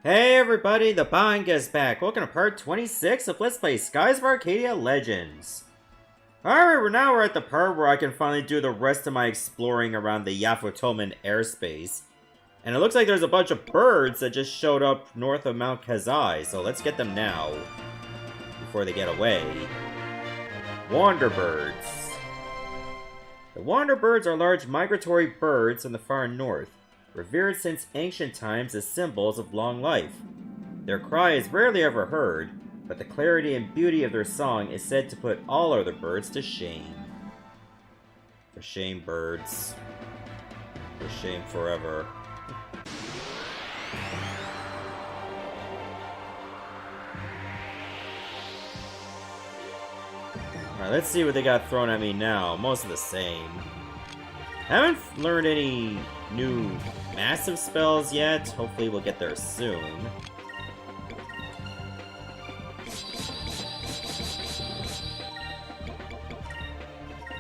Hey everybody, the Bang is back. Welcome to part 26 of Let's Play Skies of Arcadia Legends. Alright, now we're at the part where I can finally do the rest of my exploring around the Yafutoman airspace. And it looks like there's a bunch of birds that just showed up north of Mount Kazai, so let's get them now. Before they get away. Wanderbirds. The Wanderbirds are large migratory birds from the far north, revered since ancient times as symbols of long life. Their cry is rarely ever heard, but the clarity and beauty of their song is said to put all other birds to shame. For shame, birds. For shame forever. Alright, let's see what they got thrown at me now. Most of the same. Haven't learned any new massive spells yet. Hopefully we'll get there soon.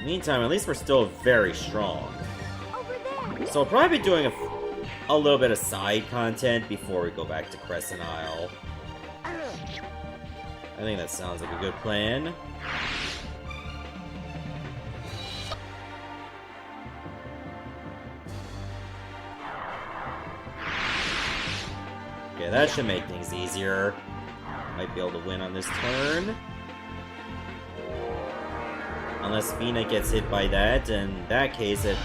Meantime, at least we're still very strong. So we'll probably be doing a little bit of side content before we go back to Crescent Isle. I think that sounds like a good plan. Okay, that should make things easier. Might be able to win on this turn. Unless Vina gets hit by that, in that case it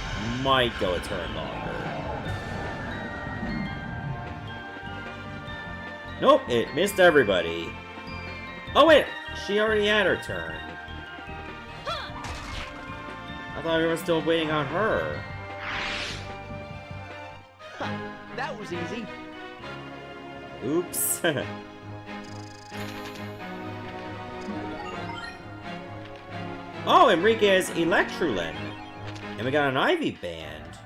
might go a turn longer. Nope, it missed everybody. Oh wait, she already had her turn. I thought we were still waiting on her. That was easy. Oops. Oh, Enrique's Electrolin. And we got an Ivy Band.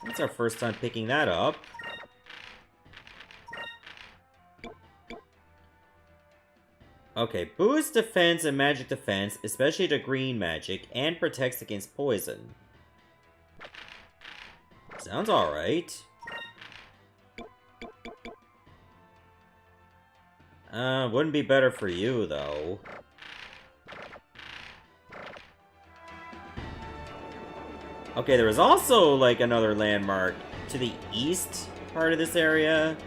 That's our first time picking that up. Okay, boosts defense and magic defense, especially to green magic, and protects against poison. Sounds alright. Wouldn't be better for you, though. Okay, there was also, like, another landmark to the east part of this area.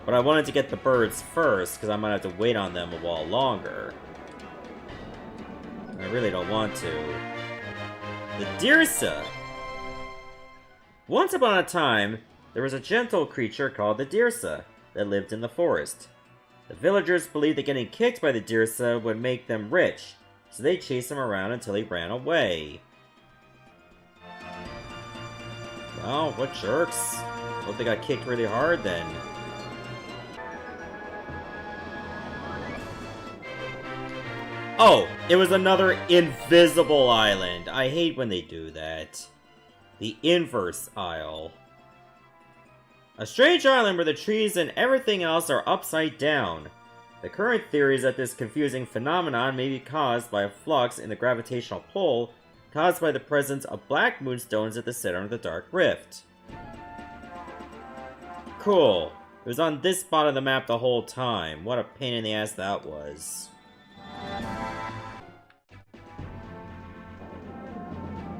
But I wanted to get the birds first, because I might have to wait on them a while longer. I really don't want to. The Dirsa! Once upon a time, there was a gentle creature called the Dirsa that lived in the forest. The villagers believed that getting kicked by the Dirsa would make them rich, so they chased him around until he ran away. Well, what jerks. Hope they got kicked really hard then. Oh, it was another invisible island. I hate when they do that. The Inverse Isle. A strange island where the trees and everything else are upside down. The current theory is that this confusing phenomenon may be caused by a flux in the gravitational pull caused by the presence of black moonstones at the center of the Dark Rift. Cool. It was on this spot of the map the whole time. What a pain in the ass that was.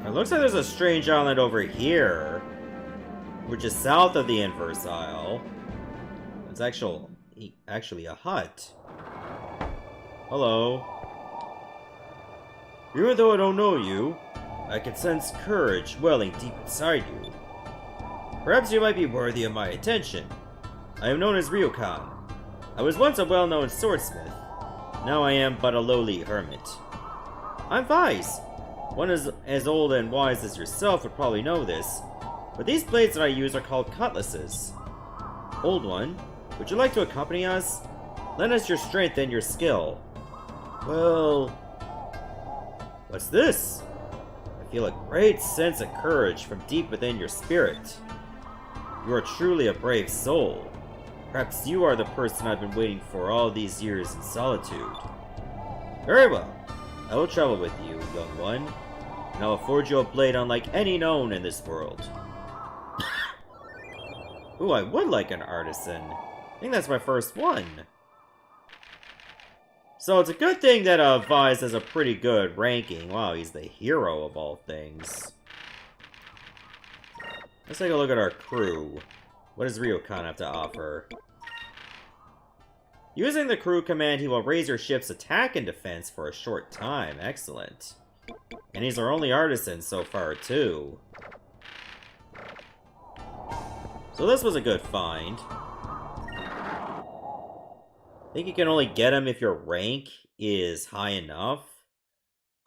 It looks like there's a strange island over here, which is south of the Inverse Isle. It's actually a hut. Hello. Even though I don't know you, I can sense courage welling deep inside you. Perhaps you might be worthy of my attention. I am known as Ryokan. I was once a well-known swordsmith. Now I am but a lowly hermit. I'm Vice. One as old and wise as yourself would probably know this, but these blades that I use are called cutlasses. Old one, would you like to accompany us? Lend us your strength and your skill. Well... What's this? I feel a great sense of courage from deep within your spirit. You are truly a brave soul. Perhaps you are the person I've been waiting for all these years in solitude. Very well. I will travel with you, young one, and I'll afford you a blade unlike any known in this world. Ooh, I would like an artisan. I think that's my first one. So it's a good thing that Vise has a pretty good ranking. Wow, he's the hero of all things. Let's take a look at our crew. What does Ryokan have to offer? Using the crew command, he will raise your ship's attack and defense for a short time. Excellent. And he's our only artisan so far, too. So this was a good find. I think you can only get him if your rank is high enough.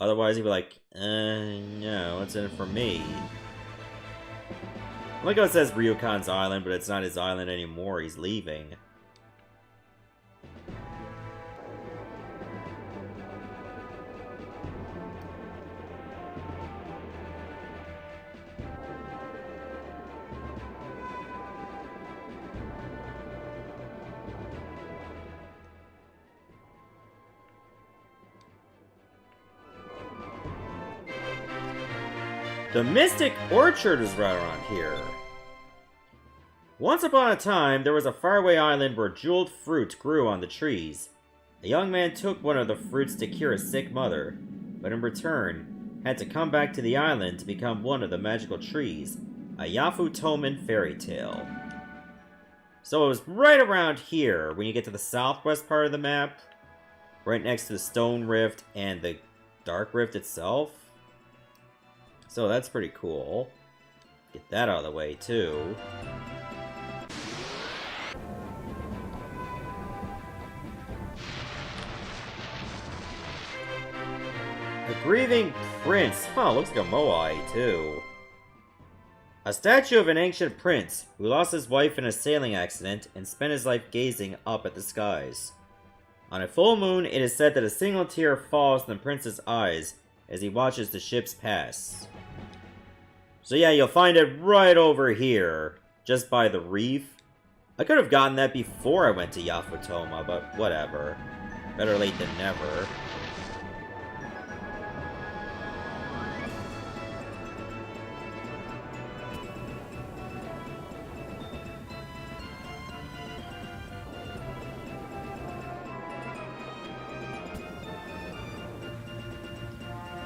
Otherwise, he'd be like, no, what's in it for me? I like how it says Ryokan's island, but it's not his island anymore. He's leaving. The Mystic Orchard is right around here. Once upon a time, there was a faraway island where jeweled fruit grew on the trees. A young man took one of the fruits to cure a sick mother, but in return, had to come back to the island to become one of the magical trees. A Yafutoman fairy tale. So it was right around here, when you get to the southwest part of the map, right next to the Stone Rift and the Dark Rift itself. So that's pretty cool. Get that out of the way, too. A grieving prince. Huh, looks like a Moai, too. A statue of an ancient prince who lost his wife in a sailing accident and spent his life gazing up at the skies. On a full moon, it is said that a single tear falls from the prince's eyes as he watches the ships pass. So yeah, you'll find it right over here, just by the reef. I could have gotten that before I went to Yafutoma, but whatever. Better late than never.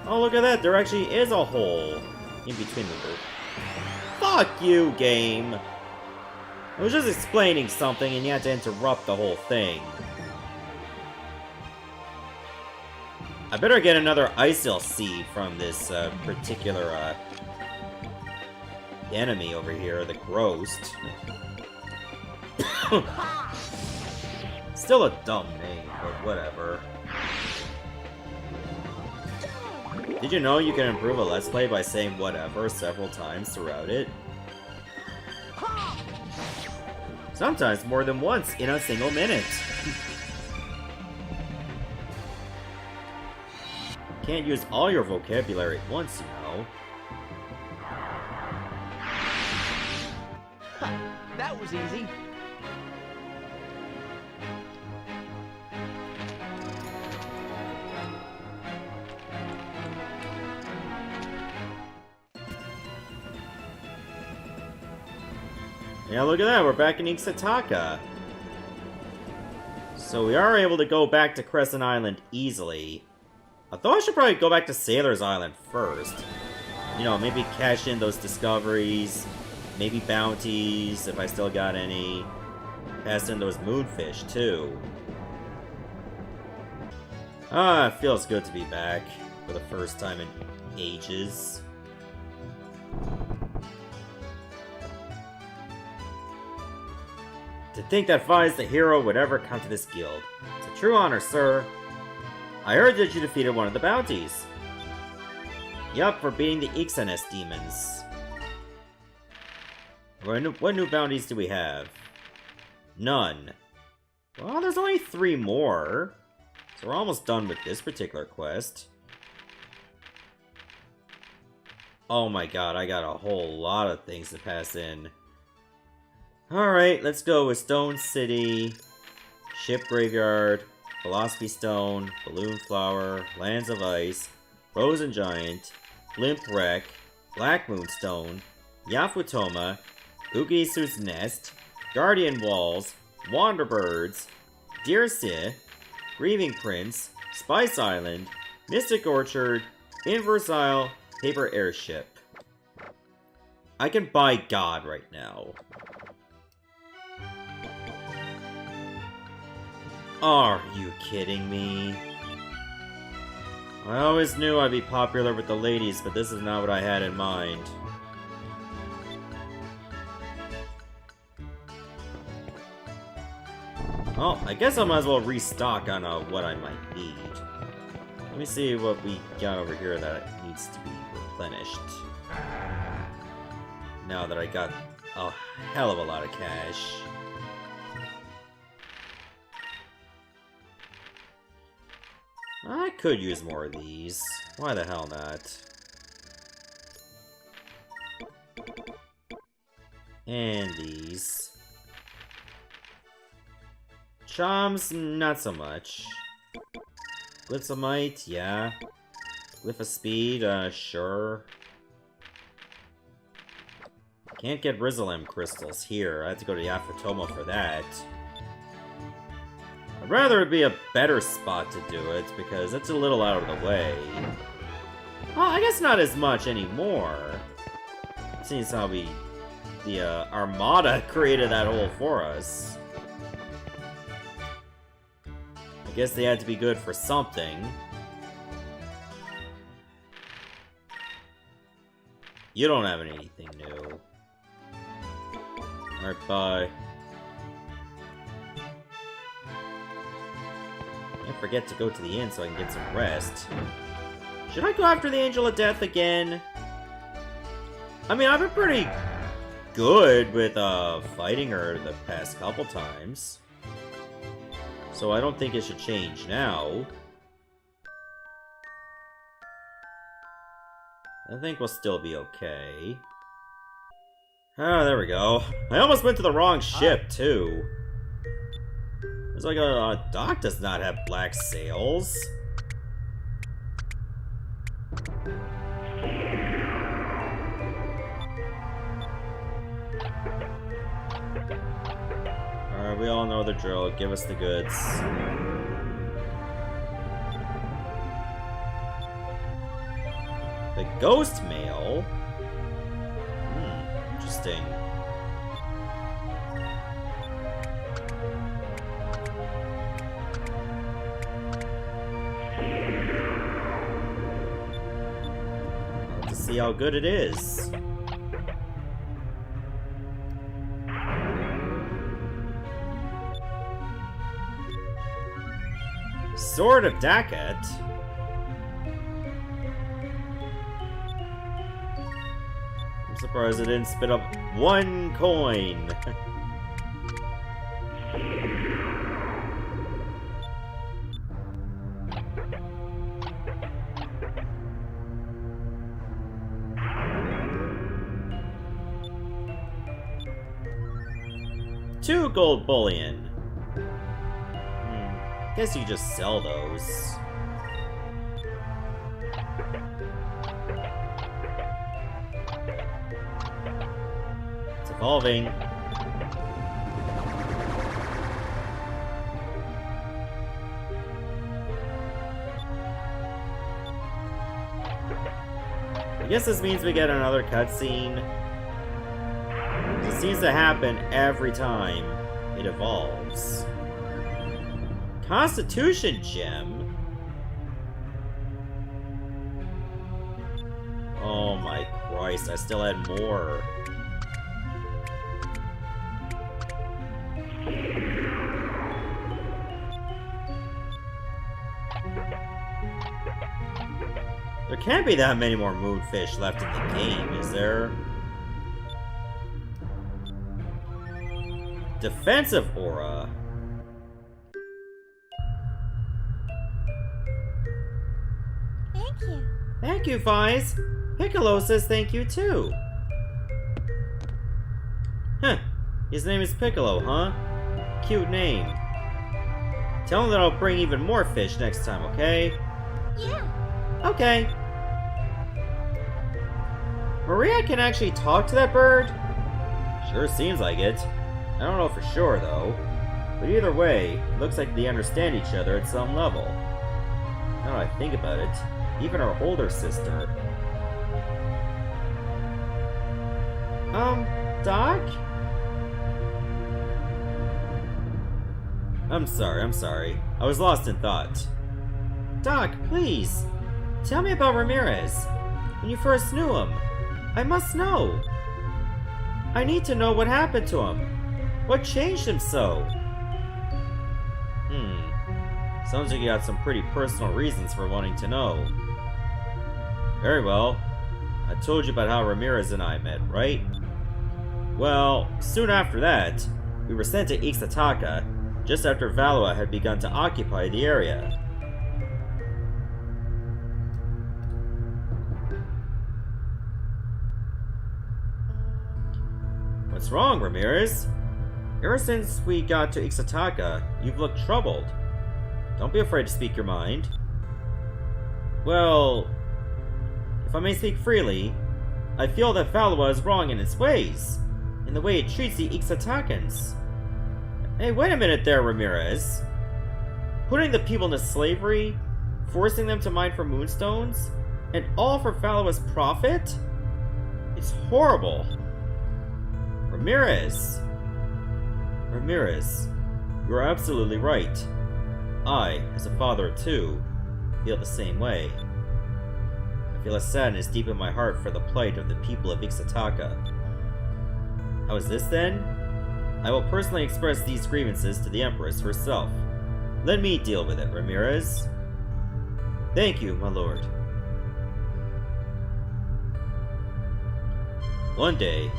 Oh, look at that, there actually is a hole in between the group. Fuck you, game! I was just explaining something and you had to interrupt the whole thing. I better get another Isil seed from this particular enemy over here, the Ghost. Still a dumb name, but whatever. Did you know you can improve a Let's Play by saying whatever several times throughout it? Sometimes more than once in a single minute. Can't use all your vocabulary at once, you know. That was easy. Yeah, look at that, we're back in Ixataka. So we are able to go back to Crescent Island easily. I thought I should probably go back to Sailor's Island first. You know, maybe cash in those discoveries, maybe bounties, if I still got any. Pass in those moonfish, too. Ah, it feels good to be back for the first time in ages. To think that Vi's the hero would ever come to this guild. It's a true honor, sir. I heard that you defeated one of the bounties. Yup, for beating the Ixanes demons. What new bounties do we have? None. Well, there's only 3 more. So we're almost done with this particular quest. Oh my god, I got a whole lot of things to pass in. Alright, let's go with Stone City, Ship Graveyard, Philosophy Stone, Balloon Flower, Lands of Ice, Frozen Giant, Limp Wreck, Black Moonstone, Yafutoma, Ugesu's Nest, Guardian Walls, Wanderbirds, Deersia, Grieving Prince, Spice Island, Mystic Orchard, Inverse Isle, Paper Airship. I can buy God right now. Are you kidding me? I always knew I'd be popular with the ladies, but this is not what I had in mind. Well, I guess I might as well restock on what I might need. Let me see what we got over here that needs to be replenished. Now that I got a hell of a lot of cash. I could use more of these. Why the hell not? And these. Charms, not so much. Glyphs of Might, yeah. Glyph of Speed, sure. Can't get Rizalem crystals here. I have to go to Yafatomo for that. I'd rather it be a better spot to do it, because it's a little out of the way. Well, I guess not as much anymore. Since how the Armada created that hole for us. I guess they had to be good for something. You don't have anything new. Alright, bye. Can't forget to go to the inn so I can get some rest. Should I go after the Angel of Death again? I mean, I've been pretty good with fighting her the past couple times. So I don't think it should change now. I think we'll still be okay. Ah, there we go. I almost went to the wrong ship, too. It's like a dock does not have black sails. Alright, we all know the drill. Give us the goods. The ghost mail? Interesting. Let's see how good it is. Sword of Dakat? I'm surprised it didn't spit up one coin. Two gold bullion. Guess you just sell those. It's evolving. I guess this means we get another cutscene. It seems to happen every time it evolves. Constitution gem? Oh my Christ, I still had more. There can't be that many more moonfish left in the game, is there? Defensive aura. Thank you. Thank you, Vice. Piccolo says thank you too. Huh. His name is Piccolo, huh? Cute name. Tell him that I'll bring even more fish next time, okay? Yeah. Okay. Maria can actually talk to that bird? Sure seems like it. I don't know for sure, though. But either way, it looks like they understand each other at some level. Now that I think about it, even our older sister... Doc? I'm sorry. I was lost in thought. Doc, please! Tell me about Ramirez. When you first knew him. I must know. I need to know what happened to him. What changed him so? Sounds like you got some pretty personal reasons for wanting to know. Very well. I told you about how Ramirez and I met, right? Well, soon after that, we were sent to Ixtataca, just after Valois had begun to occupy the area. What's wrong, Ramirez? Ever since we got to Ixtataca, you've looked troubled. Don't be afraid to speak your mind. Well, if I may speak freely, I feel that Valois is wrong in its ways, in the way it treats the Ixtatacans. Hey, wait a minute there, Ramirez. Putting the people into slavery, forcing them to mine for moonstones, and all for Valois' profit? It's horrible. Ramirez, you are absolutely right. I, as a father of two, feel the same way. I feel a sadness deep in my heart for the plight of the people of Ixtataca. How is this then? I will personally express these grievances to the Empress herself. Let me deal with it, Ramirez. Thank you, my lord. One day,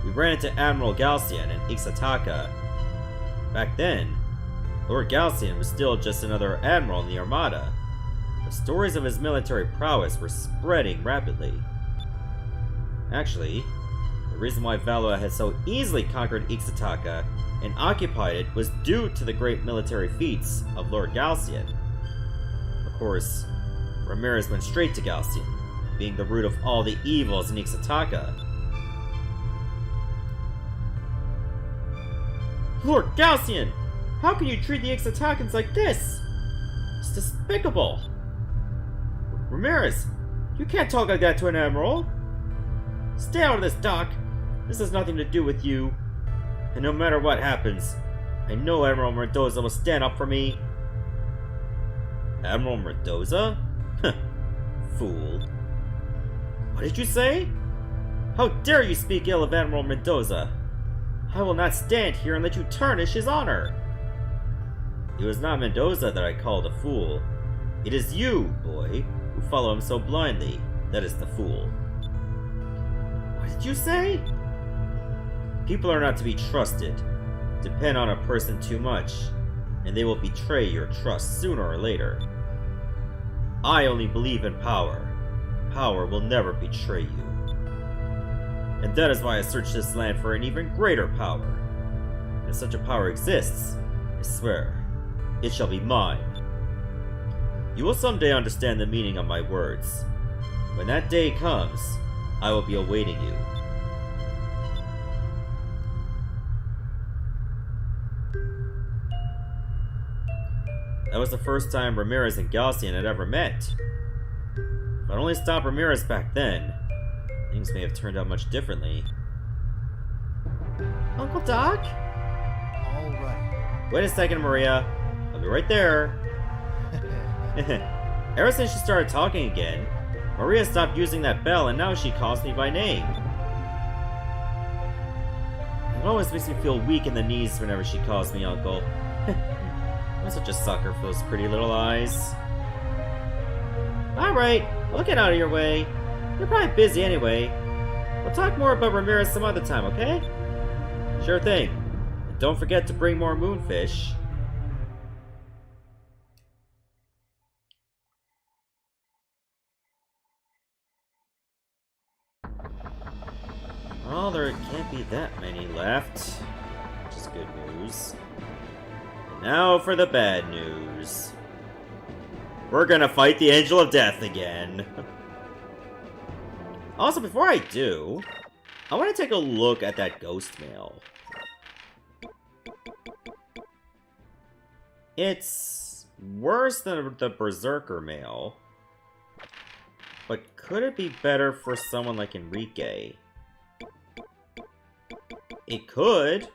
we ran into Admiral Galcian in Ixtataca. Back then, Lord Galcian was still just another admiral in the Armada. The stories of his military prowess were spreading rapidly. Actually, the reason why Valois had so easily conquered Ixtataca and occupied it was due to the great military feats of Lord Galcian. Of course, Ramirez went straight to Galcian, being the root of all the evils in Ixtataca. Lord Galcian! How can you treat the Ixtatacans like this? It's despicable! Ramirez, you can't talk like that to an admiral! Stay out of this, Doc! This has nothing to do with you. And no matter what happens, I know Admiral Mendoza will stand up for me. Admiral Mendoza? Fool. What did you say? How dare you speak ill of Admiral Mendoza? I will not stand here and let you tarnish his honor. It was not Mendoza that I called a fool. It is you, boy, who follow him so blindly, that is the fool. What did you say? People are not to be trusted. Depend on a person too much, and they will betray your trust sooner or later. I only believe in power. Power will never betray you. And that is why I search this land for an even greater power. And if such a power exists, I swear, it shall be mine. You will someday understand the meaning of my words. When that day comes, I will be awaiting you. That was the first time Ramirez and Galcian had ever met. If I'd only stopped Ramirez back then, things may have turned out much differently. Uncle Doc? All right. Wait a second, Maria. I'll be right there. Ever since she started talking again, Maria stopped using that bell and now she calls me by name. It always makes me feel weak in the knees whenever she calls me Uncle. I'm such a sucker for those pretty little eyes. Alright, we'll get out of your way. You're probably busy anyway. We'll talk more about Ramirez some other time, okay? Sure thing. And don't forget to bring more moonfish. Well, there can't be that many left, which is good news. And now for the bad news. We're gonna fight the Angel of Death again. Also, before I do, I want to take a look at that ghost mail. It's worse than the Berserker mail. But could it be better for someone like Enrique? It could.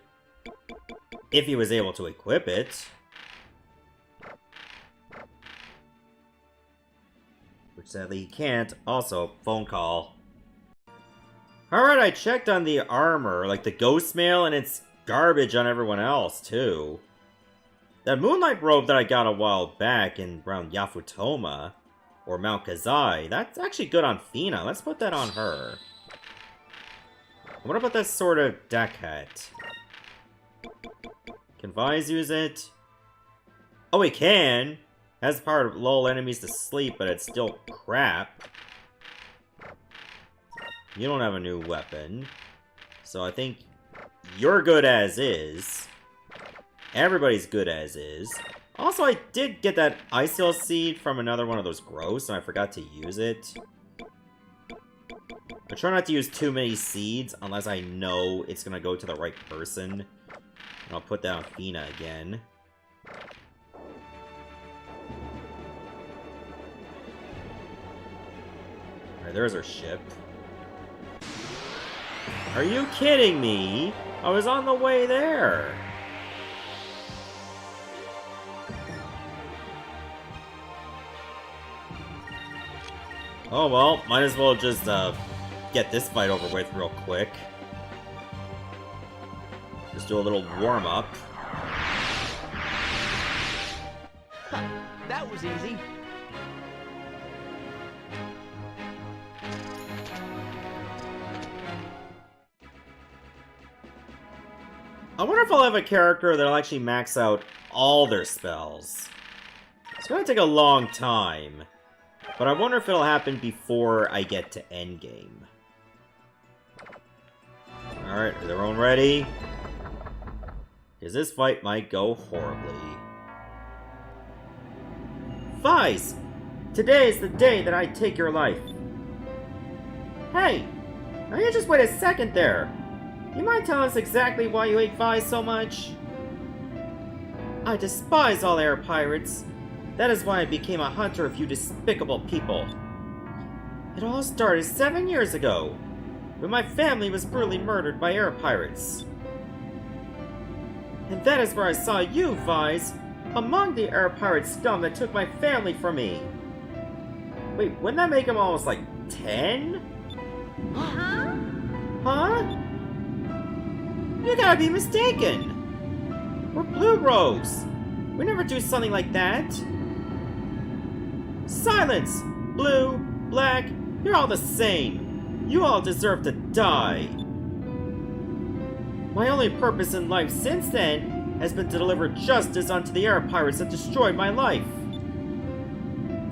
If he was able to equip it. Which sadly he can't. Also, phone call. Alright, I checked on the armor, like the ghost mail, and it's garbage on everyone else, too. That moonlight robe that I got a while back in around Yafutoma, or Mount Kazai, that's actually good on Fina. Let's put that on her. What about that sort of deck hat? Can Vise use it? Oh, he can! Has the power to lull enemies to sleep, but it's still crap. You don't have a new weapon. So I think you're good as is. Everybody's good as is. Also, I did get that Icehill seed from another one of those growths, and I forgot to use it. I try not to use too many seeds unless I know it's gonna go to the right person. And I'll put that on Fina again. Alright, there's our ship. Are you kidding me? I was on the way there. Oh well, might as well just get this fight over with real quick. Just do a little warm-up. That was easy. I wonder if I'll have a character that'll actually max out all their spells. It's gonna take a long time. But I wonder if it'll happen before I get to endgame. Alright, is everyone ready? Because this fight might go horribly. Vise! Today is the day that I take your life. Hey! Now you just wait a second there! You mind telling us exactly why you hate Vise so much? I despise all air pirates. That is why I became a hunter of you despicable people. It all started 7 years ago, when my family was brutally murdered by air pirates. And that is where I saw you, Vise, among the air pirate scum that took my family from me. Wait, wouldn't that make him almost like 10? Huh? Huh? You gotta be mistaken. We're Blue Rose. We never do something like that. Silence! Blue, black, you're all the same. You all deserve to die. My only purpose in life since then has been to deliver justice unto the air pirates that destroyed my life.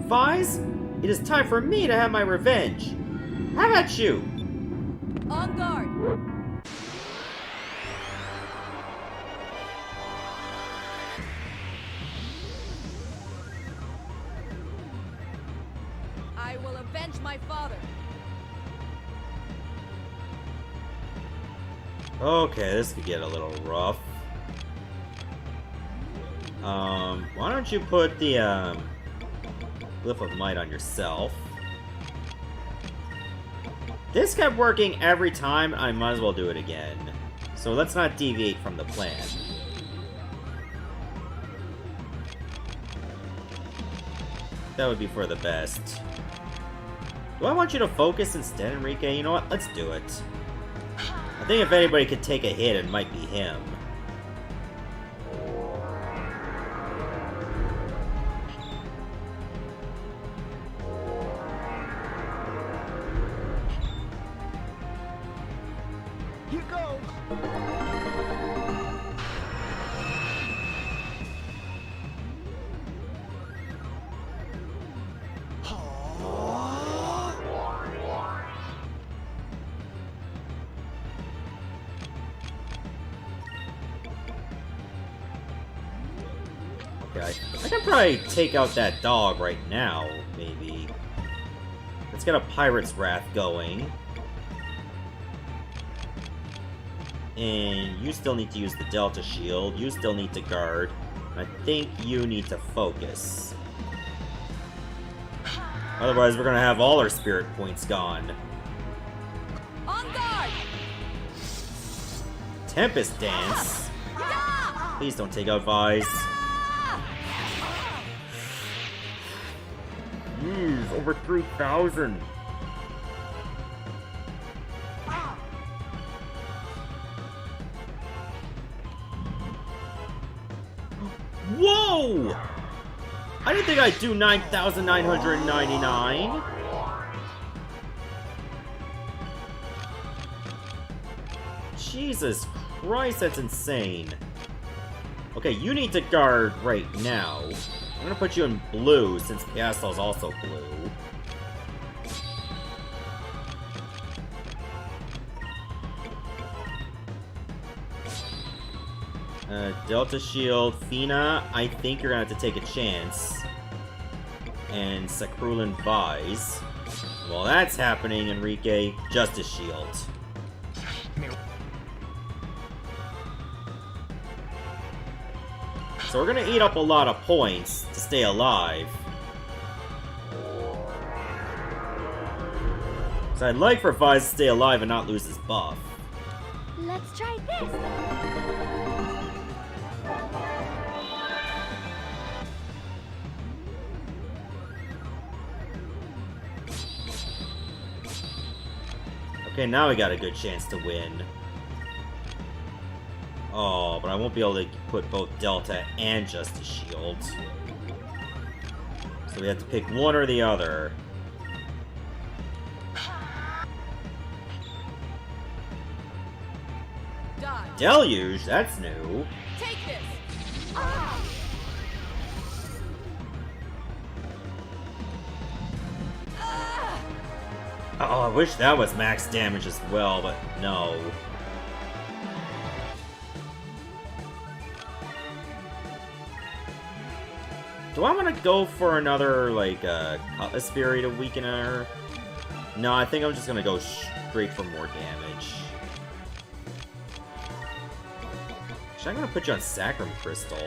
Vise, it is time for me to have my revenge. How about you? On guard. I will avenge my father. Okay, this could get a little rough. Why don't you put the, Glyph of Might on yourself? This kept working every time, I might as well do it again. So let's not deviate from the plan. That would be for the best. Do I want you to focus instead, Enrique? You know what? Let's do it. I think if anybody could take a hit, it might be him. Here goes. Okay, I can probably take out that dog right now, maybe. Let's get a Pirate's Wrath going. And you still need to use the Delta Shield. You still need to guard. And I think you need to focus. Otherwise, we're gonna have all our spirit points gone. On guard! Tempest Dance? Please don't take out Vise. Jeez, over 3,000. Whoa! I didn't think I'd do 9,999. Jesus Christ, that's insane. Okay, you need to guard right now. I'm gonna put you in blue since Piastol's also blue. Delta Shield, Fina, I think you're gonna have to take a chance. And Sakrulin Vise. While that's happening, Enrique, Justice Shield. So we're gonna eat up a lot of points to stay alive. So I'd like for Vise to stay alive and not lose his buff. Let's try this. Okay, now we got a good chance to win. Oh, but I won't be able to put both Delta and Justice Shield. So we have to pick one or the other. Dodge. Deluge? That's new. Take this. Oh, I wish that was max damage as well, but no. Do I want to go for another, like, Cutlass Fury to weaken her? No, I think I'm just gonna go straight for more damage. Actually, I'm gonna put you on Sacrum Crystal.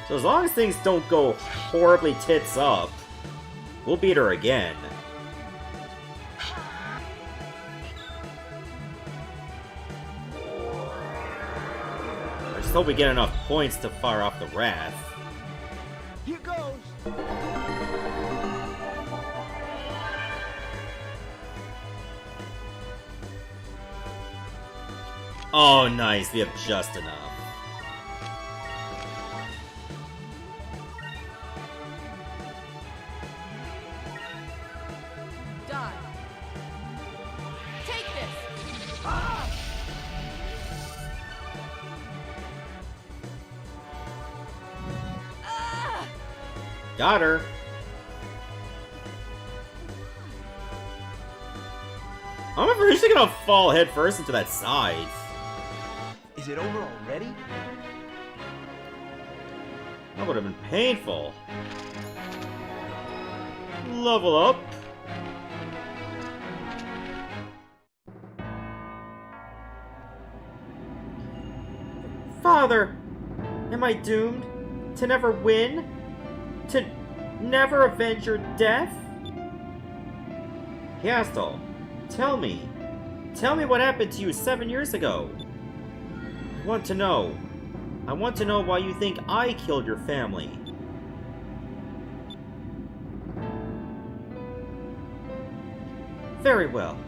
So as long as things don't go horribly tits up, we'll beat her again. I just hope we get enough points to fire off the Wrath. Here goes. Oh, nice. We have just enough. Dodge. Take this. Got her. I'm afraid she's gonna fall head first into that scythe. Is it over already? That would have been painful. Level up. Father! Am I doomed? To never win? To never avenge your death? Piastol, tell me. Tell me what happened to you 7 years ago. I want to know. I want to know why you think I killed your family. Very well.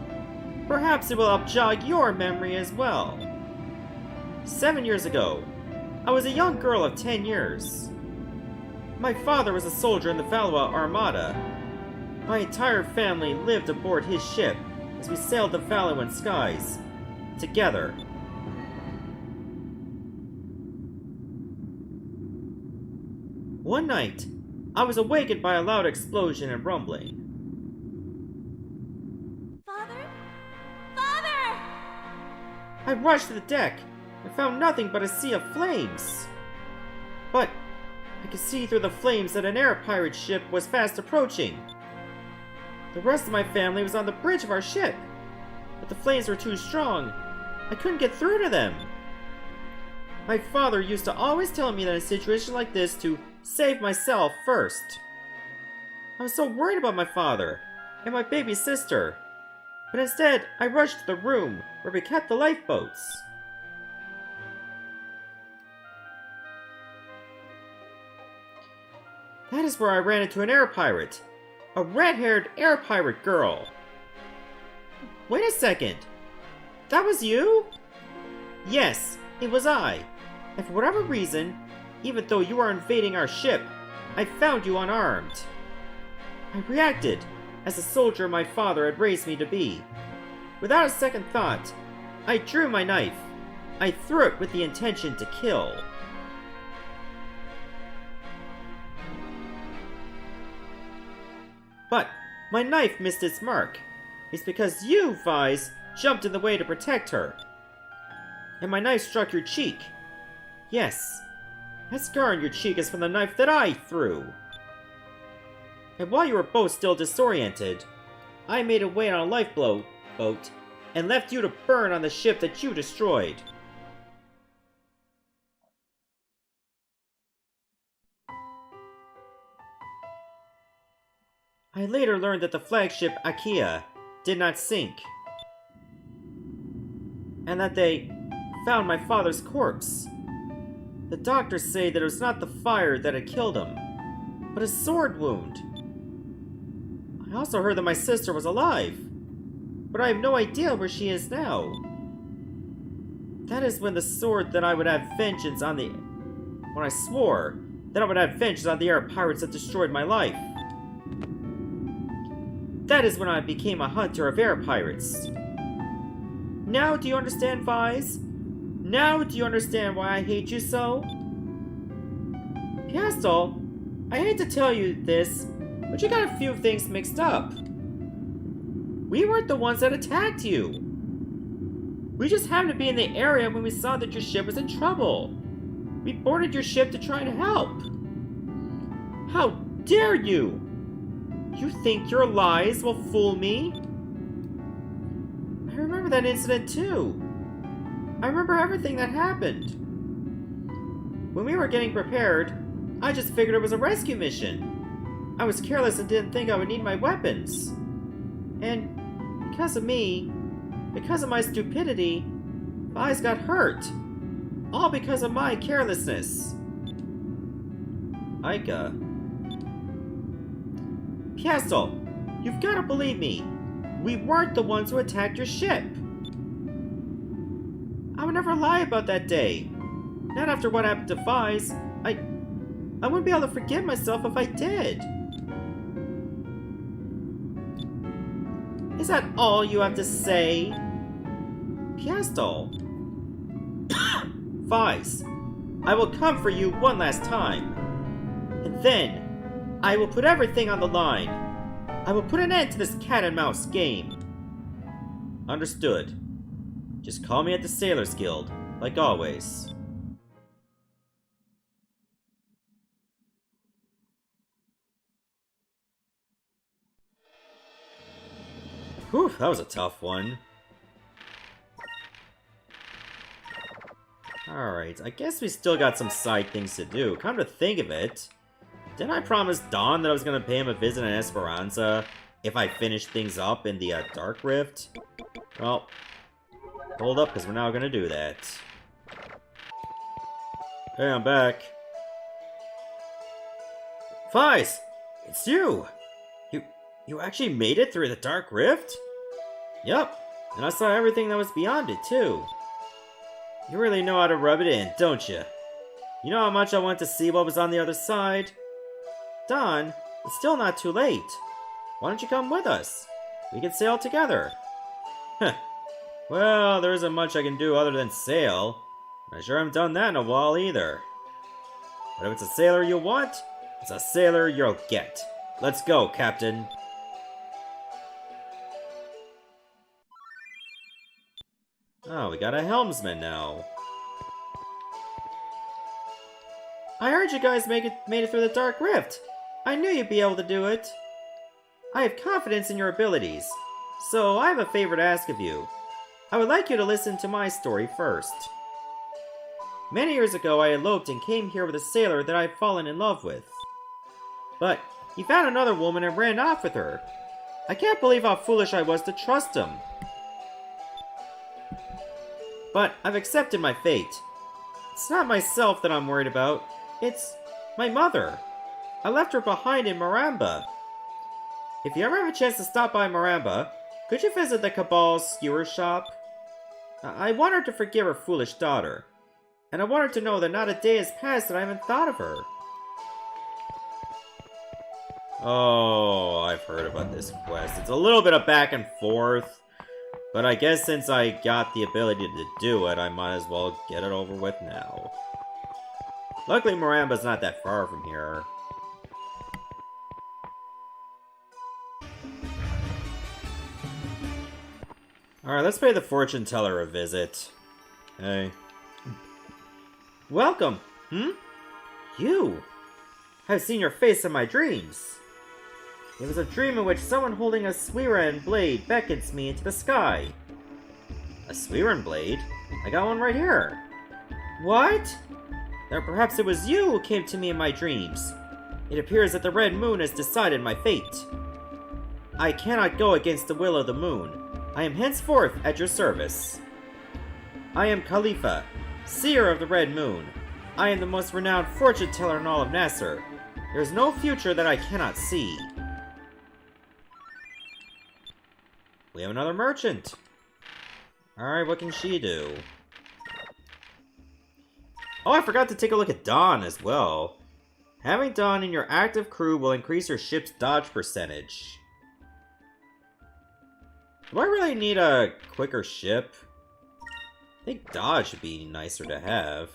Perhaps it will help jog your memory as well. 7 years ago, I was a young girl of 10 years. My father was a soldier in the Valois Armada. My entire family lived aboard his ship as we sailed the Valois skies, together. One night, I was awakened by a loud explosion and rumbling. Father? Father! I rushed to the deck and found nothing but a sea of flames. But I could see through the flames that an air pirate ship was fast approaching. The rest of my family was on the bridge of our ship, but the flames were too strong. I couldn't get through to them. My father used to always tell me that in a situation like this to save myself first. I was so worried about my father and my baby sister, but instead I rushed to the room where we kept the lifeboats. That is where I ran into an air pirate. A red-haired air pirate girl. Wait a second. That was you? Yes, it was I. And for whatever reason, even though you are invading our ship, I found you unarmed. I reacted as the soldier my father had raised me to be. Without a second thought, I drew my knife. I threw it with the intention to kill. But my knife missed its mark. It's because you, Vise, jumped in the way to protect her. And my knife struck your cheek. Yes, that scar on your cheek is from the knife that I threw. And while you were both still disoriented, I made away on a lifeboat and left you to burn on the ship that you destroyed. I later learned that the flagship Arcadia did not sink, and that they found my father's corpse. The doctors say that it was not the fire that had killed him, but a sword wound. I also heard that my sister was alive, but I have no idea where she is now. That is when the sword that I would have vengeance on the... When I swore that I would have vengeance on the air pirates that destroyed my life. That is when I became a hunter of air pirates. Now do you understand, Vise? Now do you understand why I hate you so? Piastol, I hate to tell you this, but you got a few things mixed up. We weren't the ones that attacked you. We just happened to be in the area when we saw that your ship was in trouble. We boarded your ship to try to help. How dare you! You think your lies will fool me? I remember that incident too. I remember everything that happened. When we were getting prepared, I just figured it was a rescue mission. I was careless and didn't think I would need my weapons. And because of me, because of my stupidity, Vise got hurt. All because of my carelessness. Aika. Piastol, you've got to believe me. We weren't the ones who attacked your ship. I would never lie about that day. Not after what happened to Vise. I wouldn't be able to forgive myself if I did. Is that all you have to say? Piastol. Vise, I will come for you one last time. And then, I will put everything on the line. I will put an end to this cat and mouse game. Understood. Just call me at the Sailors Guild, like always. Whew, that was a tough one. Alright, I guess we still got some side things to do. Come to think of it, didn't I promise Dawn that I was going to pay him a visit in Esperanza if I finished things up in the Dark Rift? Well, hold up, because we're now going to do that. Hey, I'm back. Vise! It's you! You actually made it through the Dark Rift? Yup, and I saw everything that was beyond it, too. You really know how to rub it in, don't you? You know how much I want to see what was on the other side? Dawn, it's still not too late. Why don't you come with us? We can sail together. Heh. Well, there isn't much I can do other than sail. I sure haven't done that in a while either. But if it's a sailor you want, it's a sailor you'll get. Let's go, Captain. Oh, we got a helmsman now. I heard you guys made it through the Dark Rift. I knew you'd be able to do it. I have confidence in your abilities, so I have a favor to ask of you. I would like you to listen to my story first. Many years ago, I eloped and came here with a sailor that I had fallen in love with. But he found another woman and ran off with her. I can't believe how foolish I was to trust him. But I've accepted my fate. It's not myself that I'm worried about. It's my mother. I left her behind in Maramba. If you ever have a chance to stop by Maramba, could you visit the Cabal skewer shop? I want her to forgive her foolish daughter. And I want her to know that not a day has passed that I haven't thought of her. Oh, I've heard about this quest. It's a little bit of back and forth. But I guess since I got the ability to do it, I might as well get it over with now. Luckily, Maramba's not that far from here. Alright, let's pay the fortune teller a visit. Hey. Welcome! You! I've seen your face in my dreams. It was a dream in which someone holding a Suiran blade beckons me into the sky. A Suiran blade? I got one right here. What? Then perhaps it was you who came to me in my dreams. It appears that the Red Moon has decided my fate. I cannot go against the will of the moon. I am henceforth at your service. I am Khalifa, seer of the Red Moon. I am the most renowned fortune teller in all of Nasser. There is no future that I cannot see. We have another merchant. Alright, what can she do? Oh, I forgot to take a look at Dawn as well. Having Dawn in your active crew will increase your ship's dodge percentage. Do I really need a quicker ship? I think dodge would be nicer to have.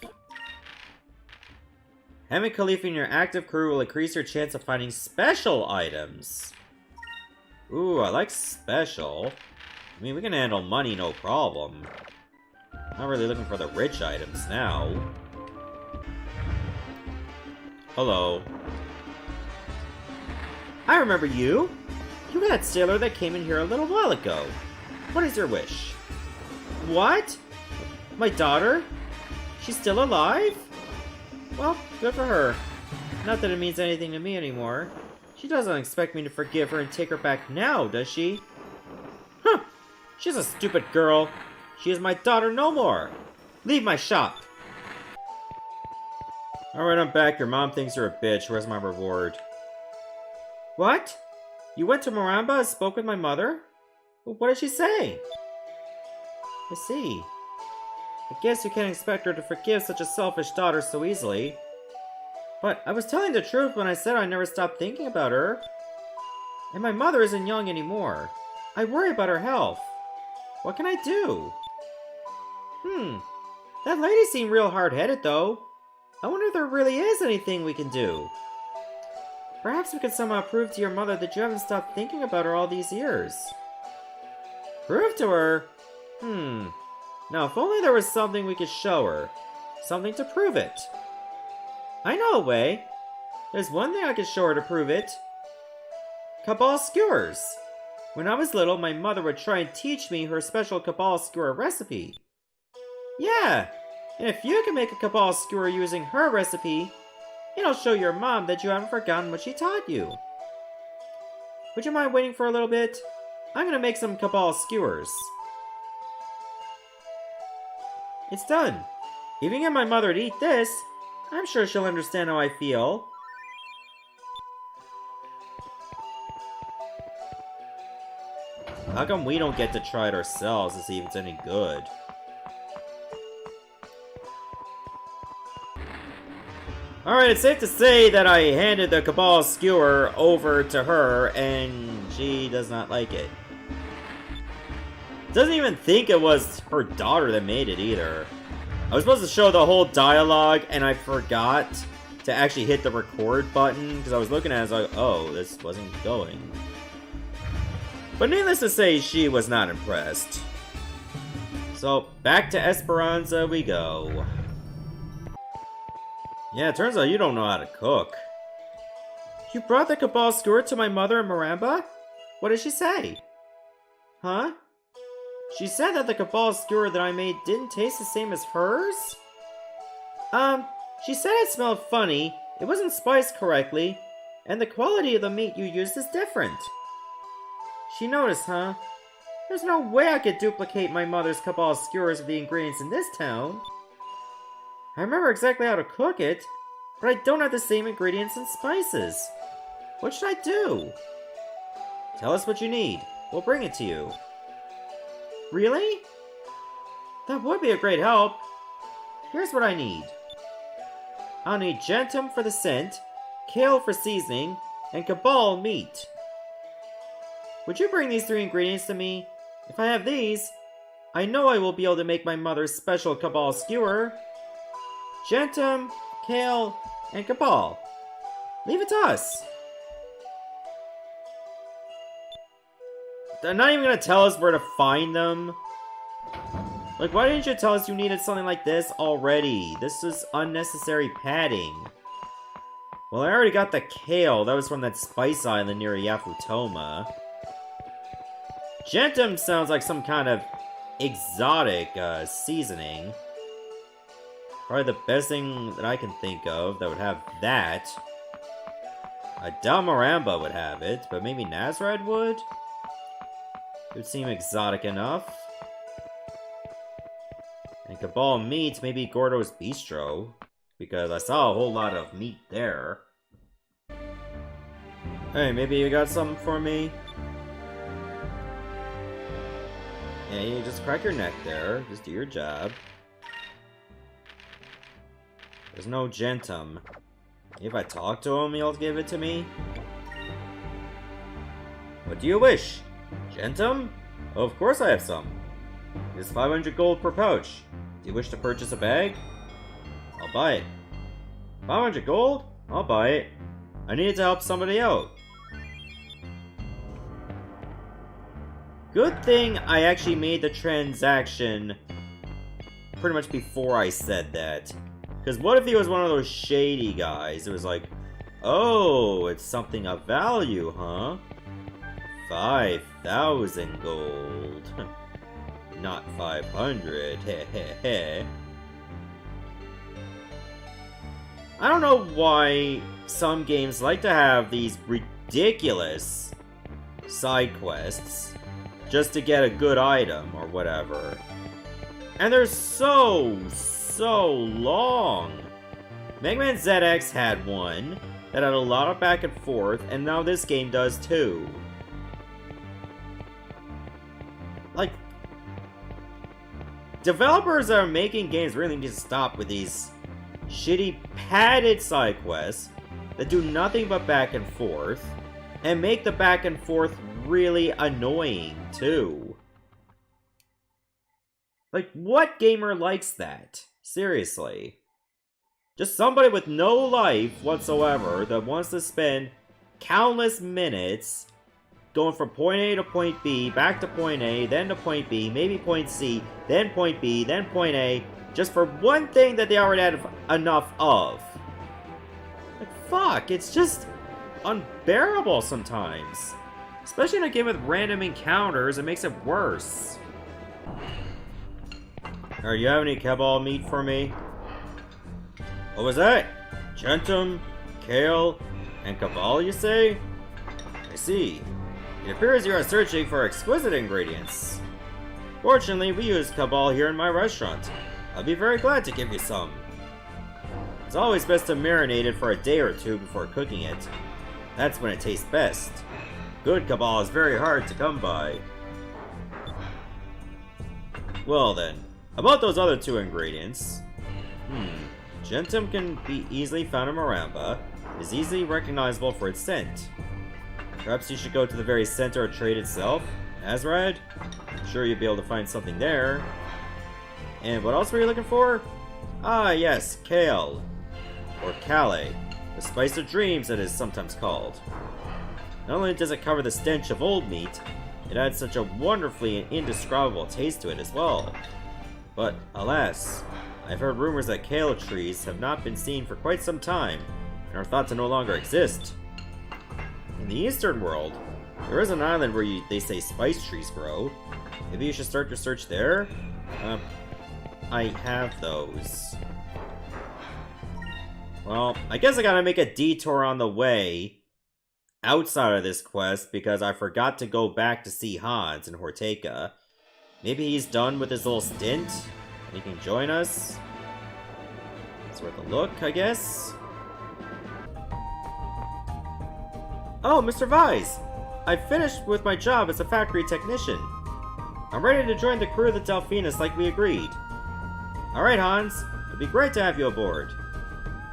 Having Khalifa in your active crew will increase your chance of finding special items. Ooh, I like special. I mean, we can handle money, no problem. Not really looking for the rich items now. Hello. I remember you. You were that sailor that came in here a little while ago. What is your wish? What? My daughter? She's still alive? Well, good for her. Not that it means anything to me anymore. She doesn't expect me to forgive her and take her back now, does she? Huh! She's a stupid girl. She is my daughter no more. Leave my shop. Alright, I'm back. Your mom thinks you're a bitch. Where's my reward? What? You went to Maramba and spoke with my mother? What did she say? I see. I guess you can't expect her to forgive such a selfish daughter so easily. But I was telling the truth when I said I never stopped thinking about her. And my mother isn't young anymore. I worry about her health. What can I do? That lady seemed real hard-headed, though. I wonder if there really is anything we can do. Perhaps we can somehow prove to your mother that you haven't stopped thinking about her all these years. Prove to her? Now, if only there was something we could show her. Something to prove it. I know a way. There's one thing I could show her to prove it. Cabal skewers. When I was little, my mother would try and teach me her special Cabal skewer recipe. Yeah, and if you can make a Cabal skewer using her recipe, it'll show your mom that you haven't forgotten what she taught you. Would you mind waiting for a little bit? I'm gonna make some Cabal skewers. It's done. If you can get my mother to eat this, I'm sure she'll understand how I feel. How come we don't get to try it ourselves to see if it's any good? Alright, it's safe to say that I handed the Cabal skewer over to her, and she does not like it. Doesn't even think it was her daughter that made it either. I was supposed to show the whole dialogue, and I forgot to actually hit the record button, because I was looking at it, I was like, oh, this wasn't going. But needless to say, she was not impressed. So, back to Esperanza we go. Yeah, it turns out you don't know how to cook. You brought the Cabal skewer to my mother in Maramba? What did she say? Huh? She said that the Cabal skewer that I made didn't taste the same as hers? She said it smelled funny, it wasn't spiced correctly, and the quality of the meat you used is different. She noticed, huh? There's no way I could duplicate my mother's Cabal skewers with the ingredients in this town. I remember exactly how to cook it, but I don't have the same ingredients and spices. What should I do? Tell us what you need. We'll bring it to you. Really? That would be a great help. Here's what I need. I'll need Gentum for the scent, Kale for seasoning, and Cabal meat. Would you bring these 3 ingredients to me? If I have these, I know I will be able to make my mother's special Cabal skewer. Gentum, Kale, and Cabal. Leave it to us. They're not even gonna tell us where to find them. Like, why didn't you tell us you needed something like this already? This is unnecessary padding. Well, I already got the kale. That was from that spice island near Yafutoma. Gentum sounds like some kind of exotic seasoning. Probably the best thing that I can think of that would have that. I doubt Maramba would have it, but maybe Nazrad would? It would seem exotic enough. And Cabal meat, maybe Gordo's Bistro, because I saw a whole lot of meat there. Hey, maybe you got something for me? Yeah, you just crack your neck there. Just do your job. There's no Gentum. If I talk to him, he'll give it to me? What do you wish? Gentum? Oh, of course I have some. It's 500 gold per pouch. Do you wish to purchase a bag? I'll buy it. 500 gold? I'll buy it. I need it to help somebody out. Good thing I actually made the transaction pretty much before I said that. Because what if he was one of those shady guys? It was like, oh, it's something of value, huh? 5,000 gold. Not 500, heh heh heh. I don't know why some games like to have these ridiculous side quests just to get a good item or whatever. And they're so long. Mega Man ZX had one that had a lot of back and forth, and now this game does too. Like, developers that are making games really need to stop with these shitty padded side quests that do nothing but back and forth, and make the back and forth really annoying too. Like, what gamer likes that? Seriously. Just somebody with no life whatsoever that wants to spend countless minutes going from point A to point B, back to point A, then to point B, maybe point C, then point B, then point A, just for one thing that they already had enough of. Like, fuck, it's just unbearable sometimes. Especially in a game with random encounters, it makes it worse. Alright, you have any Cabal meat for me? What was that? Gentum, Kale, and Cabal, you say? I see. It appears you are searching for exquisite ingredients. Fortunately, we use Cabal here in my restaurant. I'll be very glad to give you some. It's always best to marinate it for a day or two before cooking it. That's when it tastes best. Good Cabal is very hard to come by. Well then, about those other 2 ingredients. Gentum can be easily found in Maramba. It is easily recognizable for its scent. Perhaps you should go to the very center of trade itself, Nazrad. I'm sure you'll be able to find something there. And what else were you looking for? Ah, yes, Kale. Or Kale. The spice of dreams, it is sometimes called. Not only does it cover the stench of old meat, it adds such a wonderfully indescribable taste to it as well. But, alas, I've heard rumors that kale trees have not been seen for quite some time, and are thought to no longer exist. In the Eastern world, There is an island where they say spice trees grow. Maybe you should start your search there? I have those. Well, I guess I gotta make a detour on the way outside of this quest because I forgot to go back to see Hans in Ortega. Maybe he's done with his little stint and he can join us. It's worth a look, I guess. Oh, Mr. Vise! I finished with my job as a factory technician. I'm ready to join the crew of the Delphinus like we agreed. Alright, Hans. It'd be great to have you aboard.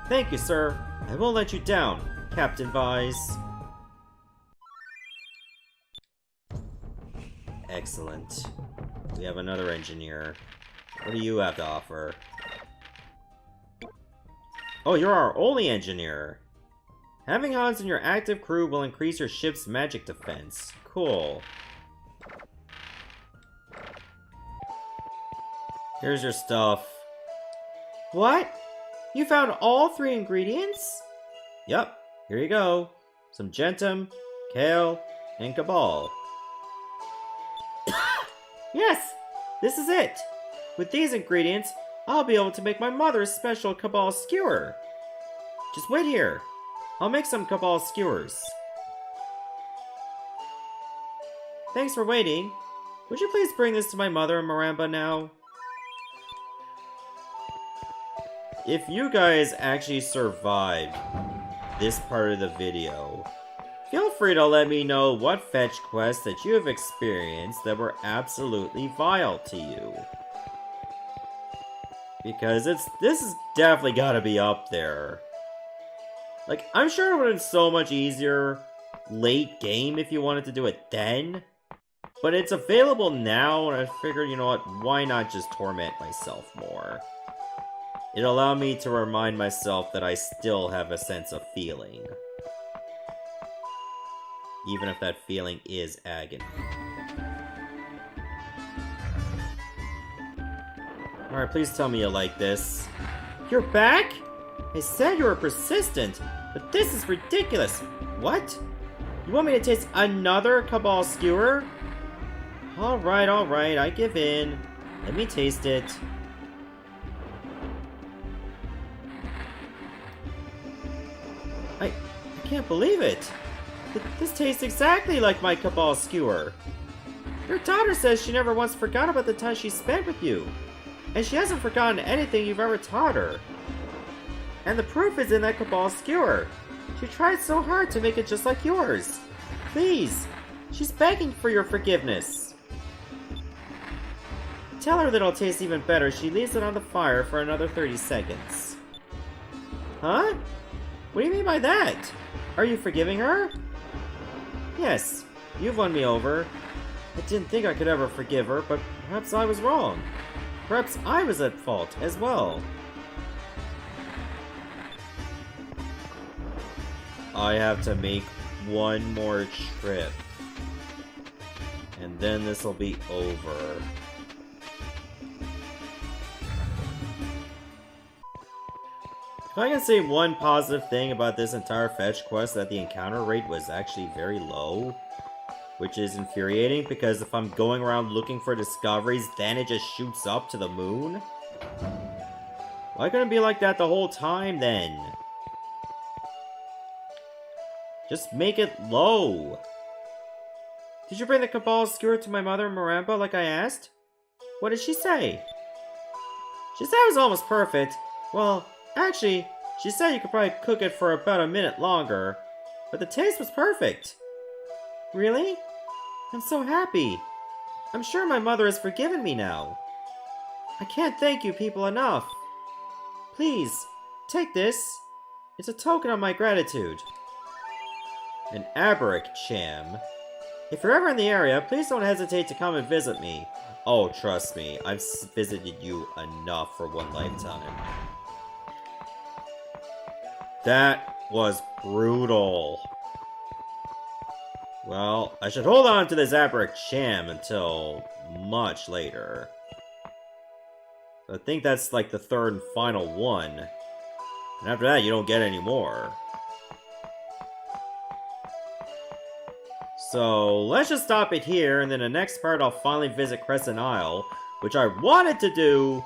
Thank you, sir. I won't let you down, Captain Vise. Excellent. We have another engineer. What do you have to offer? Oh, you're our only engineer. Having Hans in your active crew will increase your ship's magic defense. Cool. Here's your stuff. What? You found all 3 ingredients? Yup, here you go. Some Gentum, Kale, and Cabal. Yes, this is it. With these ingredients, I'll be able to make my mother's special Cabal skewer. Just wait here. I'll make some Cabal skewers. Thanks for waiting. Would you please bring this to my mother in Maramba now? If you guys actually survived this part of the video, feel free to let me know what fetch quests that you have experienced that were absolutely vile to you. Because this has definitely gotta be up there. Like, I'm sure it would have been so much easier late game if you wanted to do it then. But it's available now, and I figured, you know what, why not just torment myself more? It'll allow me to remind myself that I still have a sense of feeling. Even if that feeling is agony. Alright, please tell me you like this. You're back? I said you were persistent, but this is ridiculous. What? You want me to taste another Cabal skewer? Alright, I give in. Let me taste it. I can't believe it. This tastes exactly like my Cabal skewer. Your daughter says she never once forgot about the time she spent with you. And she hasn't forgotten anything you've ever taught her. And the proof is in that Cabal skewer. She tried so hard to make it just like yours. Please, she's begging for your forgiveness. Tell her that it'll taste even better if she leaves it on the fire for another 30 seconds. Huh? What do you mean by that? Are you forgiving her? Yes, you've won me over. I didn't think I could ever forgive her, but perhaps I was wrong. Perhaps I was at fault as well. I have to make one more trip. And then this will be over. If I can say one positive thing about this entire fetch quest, that the encounter rate was actually very low. Which is infuriating, because if I'm going around looking for discoveries, then it just shoots up to the moon? Why couldn't it be like that the whole time, then? Just make it low. Did you bring the Cabal skewer to my mother in Maramba like I asked? What did she say? She said it was almost perfect. Well, actually, she said you could probably cook it for about a minute longer. But the taste was perfect. Really? I'm so happy. I'm sure my mother has forgiven me now. I can't thank you people enough. Please, take this. It's a token of my gratitude. An Aberric Cham. If you're ever in the area, please don't hesitate to come and visit me. Oh, trust me, I've visited you enough for one lifetime. That was brutal. Well, I should hold on to this Aberric Cham until much later. I think that's like the third and final one. And after that, you don't get any more. So, let's just stop it here, and then the next part I'll finally visit Crescent Isle, which I wanted to do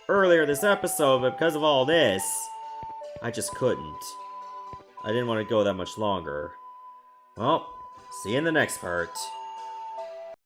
earlier this episode, but because of all this, I just couldn't. I didn't want to go that much longer. Well, see you in the next part.